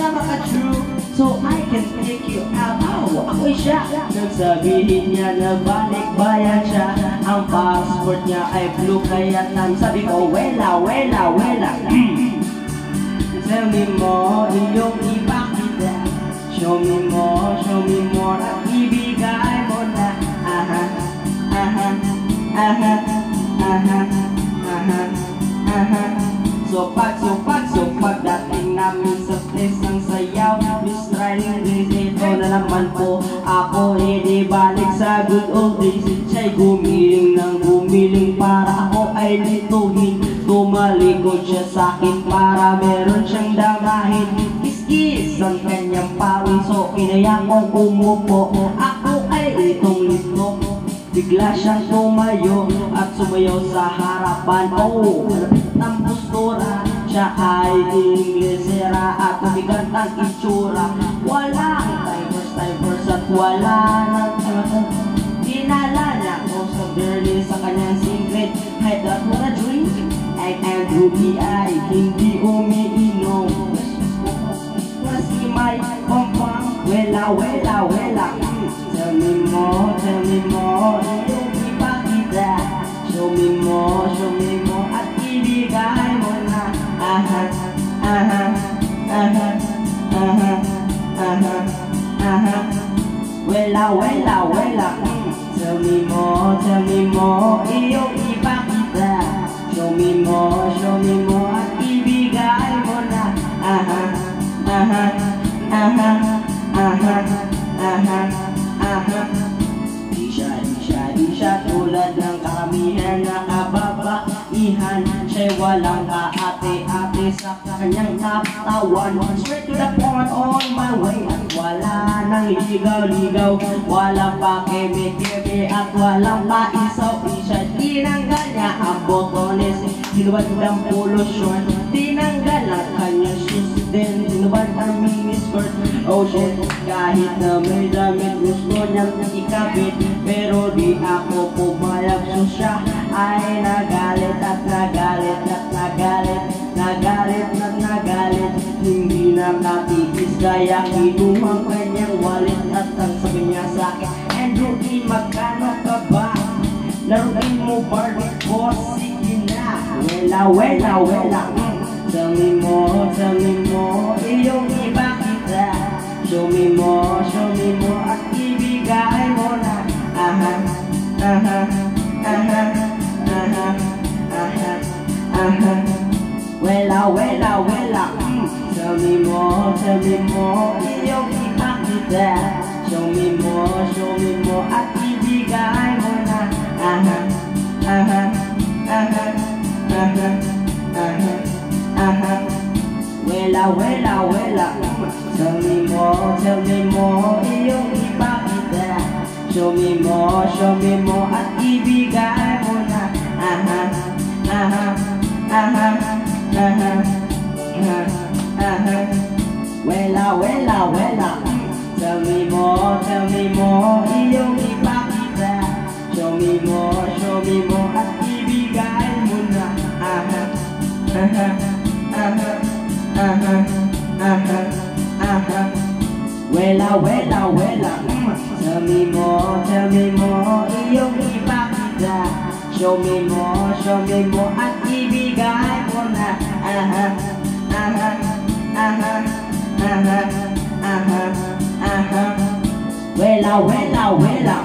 na maka-true, so I can take you out. Ako'y siya. Nang sabihin niya na balik bayan siya, ang passport niya ay blue kaya sabi ko, wela, wela, wela. Tell me more, iyong ipakita. Show me more at ibigay mo na. Aha, aha, aha, aha, aha, aha. So pag dating namin sa place ng sayaw, Miss Riley, ito na naman po ako, hindi balik sa good old days. Siya'y gumiling ng gumiling para ako ay lituhin. Tumalikod siya sa'kin para meron siyang damahin. Kiss-kiss ang kanyang pawin, so inaya kong umupo. Ako ay itong lito. Bigla siyang tumayo at sumayaw sa harapan. Oh, malapit ang postura. Siya ay Inglesera at mabigat ang itsura. Walang diverse at wala nang dinala niya ako sa girlie sa kanyang singlet. I don't wanna drink, I am ruby, ay hindi umiinom. Kasi may pampang, wela, wela, wela. Tell me more, iyong ipakita. Show me more at ibigay mo na. Aha, aha, aha, aha, aha, aha. Wela, wela, wela. Tell me more, iyong ipakita. Show me more at ibigay mo na. Aha, aha, aha, aha, aha, aha. Di siya tulad ng karamihan na kababaihan. Siya'y walang kaate-ate sa kanyang katawan. Straight to the point on my way. At wala nang ligaw-ligaw, walang pa keme-keme at walang pa isaw-isa. Tinanggal niya ang botones, sinubad ng pollution. Tinanggal ang kanyang shoes, then sinubad ang miniskirt. Oh shit, kahit na may damit gusto niyang ikabit, pero di ako pumayag. So siya ay nagalit at nagalit at nagalit, nagalit at nagalit. Hindi na natiis kaya kinuha ang kanyang wallet at ang sabi niya sa'kin, Andrew, magkano ka ba? Laruin mo Barbie ko, sige na. Wela, wela, wela. Tell me more, iyong ipakita. Show me more at ibigay mo na. Aha, aha, aha, aha, aha, aha. Wela, wela, wela. Tell me more, iyong ipakita. Show me more at ibigay mo na. Aha, aha, aha, aha, aha, aha. Wela, wela, wela. Tell me more, iyong ipakita. Show me more at ibigay mo na. Aha, aha, aha, aha, aha, aha. Wela, wela, wela. Tell me more, iyong ipakita. Show me more at ibigay mo na. Aha, aha, aha, aha, aha, aha. Wela, wela, wela. Tell me more, iyong ipakita. Show me more at ibigay mo na. Aha, aha, aha, aha, aha, aha. Wela, wela, wela.